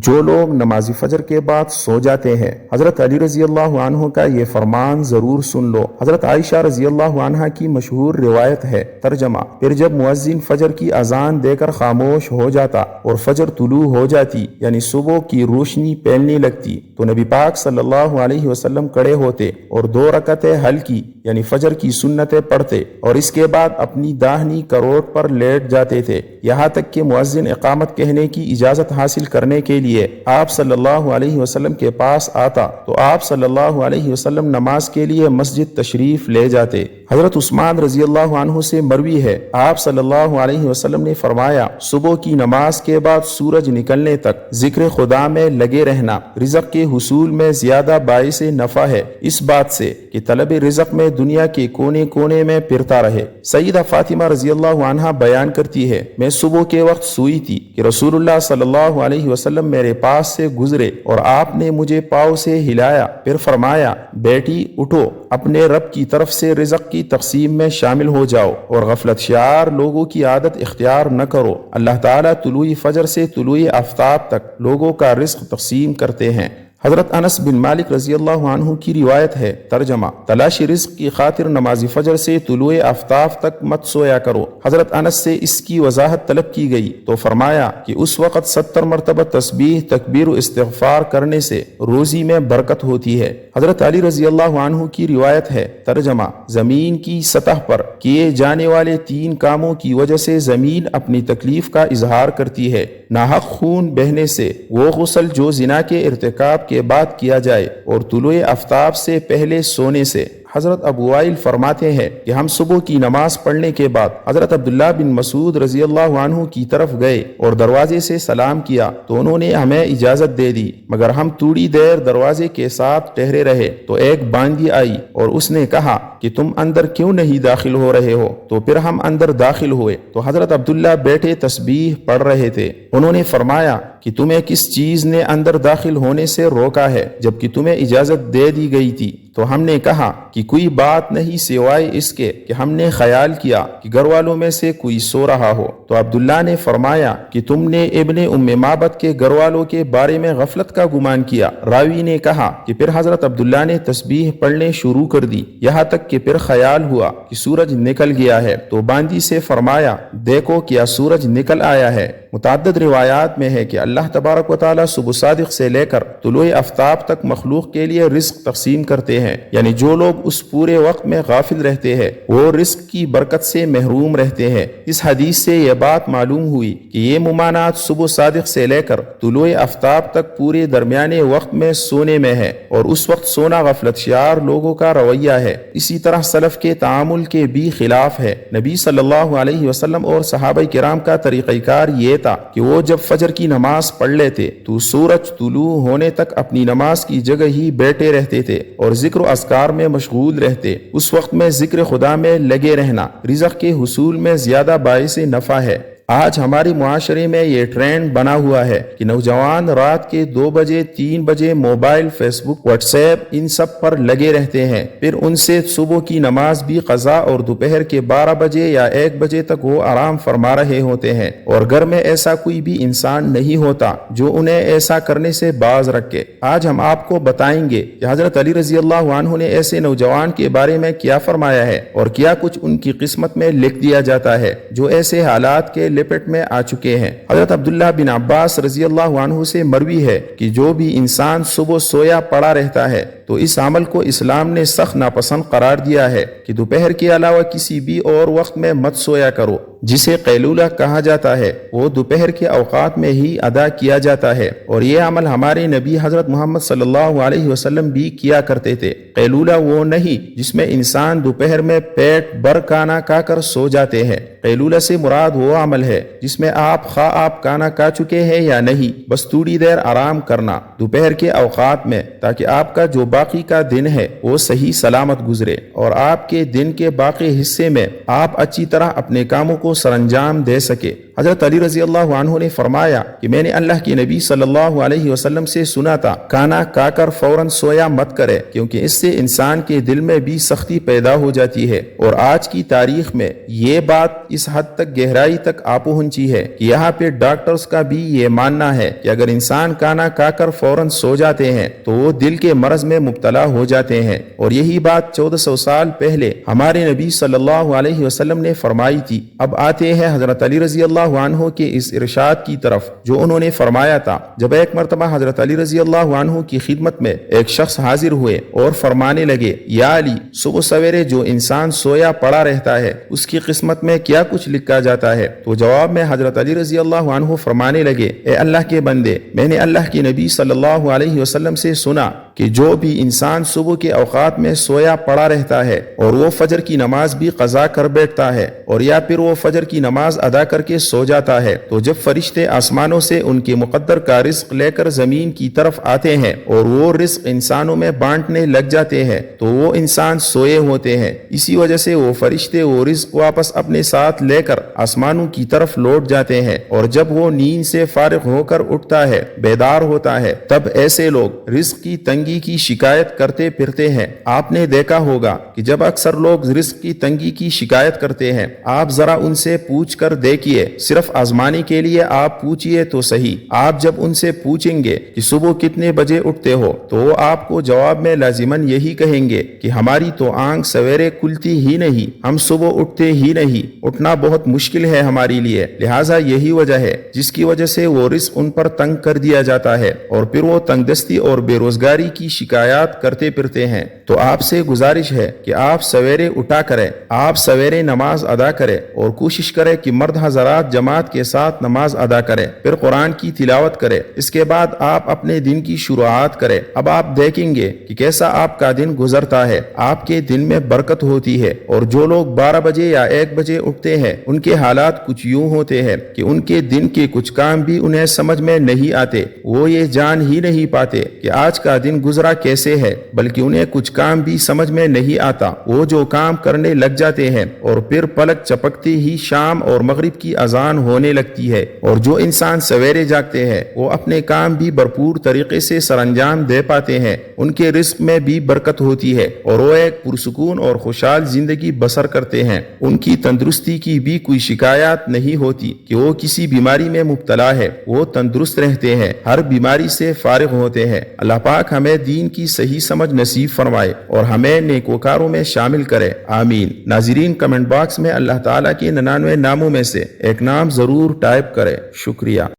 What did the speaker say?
جو لوگ نماز فجر کے بعد سو جاتے ہیں، حضرت علی رضی اللہ عنہ کا یہ فرمان ضرور سن لو۔ حضرت عائشہ رضی اللہ عنہ کی مشہور روایت ہے۔ ترجمہ: پھر جب مؤذن فجر کی اذان دے کر خاموش ہو جاتا اور فجر طلوع ہو جاتی یعنی صبح کی روشنی پھیلنے لگتی تو نبی پاک صلی اللہ علیہ وسلم کھڑے ہوتے اور 2 رکعتیں ہلکی یعنی فجر کی سنتیں پڑھتے اور اس کے بعد اپنی داہنی کروٹ پر لیٹ جاتے تھے، یہاں تک کہ مؤذن اقامت کہنے کی اجازت حاصل کرنے کے لیے آپ صلی اللہ علیہ وسلم کے پاس آتا تو آپ صلی اللہ علیہ وسلم نماز کے لیے مسجد تشریف لے جاتے۔ حضرت عثمان رضی اللہ عنہ سے مروی ہے، آپ صلی اللہ علیہ وسلم نے فرمایا، صبح کی نماز کے بعد سورج نکلنے تک ذکر خدا میں لگے رہنا رزق کے حصول میں زیادہ باعث نفع ہے اس بات سے کہ طلب رزق میں دنیا کے کونے کونے میں پھرتا رہے۔ سیدہ فاطمہ رضی اللہ عنہا بیان کرتی ہے، میں صبح کے وقت سوئی تھی کہ رسول اللہ صلی اللہ علیہ وسلم میرے پاس سے گزرے اور آپ نے مجھے پاؤں سے ہلایا، پھر فرمایا، بیٹی اٹھو، اپنے رب کی طرف سے رزق کی تقسیم میں شامل ہو جاؤ اور غفلت شعار لوگوں کی عادت اختیار نہ کرو۔ اللہ تعالیٰ طلوع فجر سے طلوع آفتاب تک لوگوں کا رزق تقسیم کرتے ہیں۔ حضرت انس بن مالک رضی اللہ عنہ کی روایت ہے۔ ترجمہ: تلاشی رزق کی خاطر نماز فجر سے طلوع آفتاب تک مت سویا کرو۔ حضرت انس سے اس کی وضاحت طلب کی گئی تو فرمایا کہ اس وقت 70 مرتبہ تسبیح، تکبیر و استغفار کرنے سے روزی میں برکت ہوتی ہے۔ حضرت علی رضی اللہ عنہ کی روایت ہے۔ ترجمہ: زمین کی سطح پر کیے جانے والے 3 کاموں کی وجہ سے زمین اپنی تکلیف کا اظہار کرتی ہے: ناحق خون بہنے سے، وہ غسل جو زنا کے ارتکاب کے بعد کیا جائے، اور طلوع آفتاب سے پہلے سونے سے۔ حضرت ابو وائل فرماتے ہیں کہ ہم صبح کی نماز پڑھنے کے بعد حضرت عبداللہ بن مسعود رضی اللہ عنہ کی طرف گئے اور دروازے سے سلام کیا تو انہوں نے ہمیں اجازت دے دی، مگر ہم تھوڑی دیر دروازے کے ساتھ ٹھہرے رہے تو ایک باندی آئی اور اس نے کہا کہ تم اندر کیوں نہیں داخل ہو رہے ہو؟ تو پھر ہم اندر داخل ہوئے تو حضرت عبداللہ بیٹھے تسبیح پڑھ رہے تھے۔ انہوں نے فرمایا کہ تمہیں کس چیز نے اندر داخل ہونے سے روکا ہے جبکہ تمہیں اجازت دے دی گئی تھی؟ تو ہم نے کہا کہ کوئی بات نہیں سوائے اس کے کہ ہم نے خیال کیا کہ گھر والوں میں سے کوئی سو رہا ہو۔ تو عبداللہ نے فرمایا کہ تم نے ابن ام معبد کے گھر والوں کے بارے میں غفلت کا گمان کیا۔ راوی نے کہا کہ پھر حضرت عبداللہ نے تسبیح پڑھنے شروع کر دی، یہاں تک کہ پھر خیال ہوا کہ سورج نکل گیا ہے تو باندی سے فرمایا، دیکھو کیا سورج نکل آیا ہے۔ متعدد روایات میں ہے کہ اللہ تبارک و تعالیٰ صبح صادق سے لے کر طلوع آفتاب تک مخلوق کے لیے رزق تقسیم کرتے ہیں، یعنی جو لوگ اس پورے وقت میں غافل رہتے ہیں وہ رزق کی برکت سے محروم رہتے ہیں۔ اس حدیث سے یہ بات معلوم ہوئی کہ یہ ممانعت صبح صادق سے لے کر طلوع آفتاب تک پورے درمیانے وقت میں سونے میں ہے، اور اس وقت سونا غفلت شعار لوگوں کا رویہ ہے۔ اسی طرح سلف کے تعامل کے بھی خلاف ہے۔ نبی صلی اللہ علیہ وسلم اور صحابہ کرام کا طریقہ کار یہ تھا کہ وہ جب فجر کی نماز پڑھ لیتے تو سورج طلوع ہونے تک اپنی نماز کی جگہ ہی بیٹھے رہتے تھے اور ذکر و اذکار میں مشغول رہتے۔ اس وقت میں ذکر خدا میں لگے رہنا رزق کے حصول میں زیادہ باعث نفع ہے۔ آج ہمارے معاشرے میں یہ ٹرینڈ بنا ہوا ہے کہ نوجوان رات کے 2 بجے 3 بجے موبائل، فیس بک، واٹس ایپ ان سب پر لگے رہتے ہیں، پھر ان سے صبح کی نماز بھی قضا اور دوپہر کے 12 بجے یا 1 بجے تک وہ آرام فرما رہے ہوتے ہیں، اور گھر میں ایسا کوئی بھی انسان نہیں ہوتا جو انہیں ایسا کرنے سے باز رکھے۔ آج ہم آپ کو بتائیں گے کہ حضرت علی رضی اللہ عنہ نے ایسے نوجوان کے بارے میں کیا فرمایا ہے اور کیا کچھ ان کی قسمت میں لکھ دیا جاتا ہے جو ایسے حالات کے لپٹ میں آ چکے ہیں۔ حضرت عبداللہ بن عباس رضی اللہ عنہ سے مروی ہے کہ جو بھی انسان صبح سویا پڑا رہتا ہے تو اس عمل کو اسلام نے سخت ناپسند قرار دیا ہے کہ دوپہر کے علاوہ کسی بھی اور وقت میں مت سویا کرو۔ جسے قیلولہ کہا جاتا ہے وہ دوپہر کے اوقات میں ہی ادا کیا جاتا ہے، اور یہ عمل ہمارے نبی حضرت محمد صلی اللہ علیہ وسلم بھی کیا کرتے تھے۔ قیلولہ وہ نہیں جس میں انسان دوپہر میں پیٹ بھر کھانا کھا کر سو جاتے ہیں۔ قیلولہ سے مراد وہ عمل ہے جس میں آپ کھانا کھا چکے ہیں یا نہیں، بس تھوڑی دیر آرام کرنا دوپہر کے اوقات میں، تاکہ آپ کا جو باقی کا دن ہے وہ صحیح سلامت گزرے اور آپ کے دن کے باقی حصے میں آپ اچھی طرح اپنے کاموں کو سر انجام دے سکے۔ حضرت علی رضی اللہ عنہ نے فرمایا کہ میں نے اللہ کے نبی صلی اللہ علیہ وسلم سے سنا تھا، کھانا کھا کر فوراً سویا مت کرے، کیونکہ اس سے انسان کے دل میں بھی سختی پیدا ہو جاتی ہے۔ اور آج کی تاریخ میں یہ بات اس حد تک گہرائی تک آ پہنچی ہے کہ یہاں پہ ڈاکٹرز کا بھی یہ ماننا ہے کہ اگر انسان کھانا کھا کر فوراً سو جاتے ہیں تو وہ دل کے مرض میں مبتلا ہو جاتے ہیں۔ اور یہی بات 1400 سال پہلے ہمارے نبی صلی اللہ علیہ وسلم نے فرمائی تھی۔ اب آتے ہیں حضرت علی رضی اللہ عنہ کے اس ارشاد کی طرف جو انہوں نے فرمایا تھا۔ جب ایک مرتبہ حضرت علی رضی اللہ عنہ کی خدمت میں ایک شخص حاضر ہوئے اور فرمانے لگے، یا علی، صبح سویرے جو انسان سویا پڑا رہتا ہے اس کی قسمت میں کیا کچھ لکھا جاتا ہے؟ تو جواب میں حضرت علی رضی اللہ عنہ فرمانے لگے، اے اللہ کے بندے، میں نے اللہ کے نبی صلی اللہ علیہ وسلم سے سنا کہ جو بھی انسان صبح کے اوقات میں سویا پڑا رہتا ہے اور وہ فجر کی نماز بھی قضا کر بیٹھتا ہے اور یا پھر وہ فجر کی نماز ادا کر کے سو جاتا ہے، تو جب فرشتے آسمانوں سے ان کے مقدر کا رزق لے کر زمین کی طرف آتے ہیں اور وہ رزق انسانوں میں بانٹنے لگ جاتے ہیں تو وہ انسان سوئے ہوتے ہیں۔ اسی وجہ سے وہ فرشتے وہ رزق واپس اپنے ساتھ لے کر آسمانوں کی طرف لوٹ جاتے ہیں، اور جب وہ نیند سے فارغ ہو کر اٹھتا ہے، بیدار ہوتا ہے، تب ایسے لوگ رزق کی تنگی کی شکایت کرتے پھرتے ہیں۔ آپ نے دیکھا ہوگا کہ جب اکثر لوگ رزق کی تنگی کی شکایت کرتے ہیں، آپ ذرا ان سے پوچھ کر دیکھیے، صرف آزمانے کے لیے آپ پوچھئے تو صحیح، آپ جب ان سے پوچھیں گے کہ صبح کتنے بجے اٹھتے ہو تو وہ آپ کو جواب میں لازماً یہی کہیں گے کہ ہماری تو آنکھ سویرے کھلتی ہی نہیں، ہم صبح اٹھتے ہی نہیں، اٹھنا بہت مشکل ہے ہمارے لیے، لہٰذا یہی وجہ ہے جس کی وجہ سے وہ رزق ان پر تنگ کر دیا جاتا ہے، اور پھر وہ تنگ دستی اور بے روزگاری کی شکایات کرتے پھرتے ہیں۔ تو آپ سے گزارش ہے کہ آپ سویرے اٹھا کریں، آپ سویرے نماز ادا کریں اور کوشش کریں کہ مرد حضرات جماعت کے ساتھ نماز ادا کریں، پھر قرآن کی تلاوت کریں، اس کے بعد آپ اپنے دن کی شروعات کریں۔ اب آپ دیکھیں گے کہ کیسا آپ کا دن گزرتا ہے، آپ کے دن میں برکت ہوتی ہے۔ اور جو لوگ 12 بجے یا 1 بجے اٹھتے ہیں ان کے حالات کچھ یوں ہوتے ہیں کہ ان کے دن کے کچھ کام بھی انہیں سمجھ میں نہیں آتے، وہ یہ جان ہی نہیں پاتے کہ آج کا دن گزرا کیسے ہے، بلکہ انہیں کچھ کام بھی سمجھ میں نہیں آتا، وہ جو کام کرنے لگ جاتے ہیں اور پھر پلک چپکتے ہی شام اور مغرب کی اذان ہونے لگتی ہے۔ اور جو انسان سویرے جاگتے ہیں وہ اپنے کام بھی بھرپور طریقے سے سر انجام دے پاتے ہیں، ان کے رزق میں بھی برکت ہوتی ہے اور وہ ایک پرسکون اور خوشحال زندگی بسر کرتے ہیں، ان کی تندرستی کی بھی کوئی شکایات نہیں ہوتی کہ وہ کسی بیماری میں مبتلا ہے، وہ تندرست رہتے ہیں، ہر بیماری سے فارغ ہوتے ہیں۔ اللہ پاک ہمیں دین کی صحیح سمجھ نصیب فرمائے اور ہمیں نیکوکاروں میں شامل کرے، آمین۔ ناظرین، کمنٹ باکس میں اللہ تعالیٰ کے 99 ناموں میں سے ایک نام ضرور ٹائپ کرے۔ شکریہ۔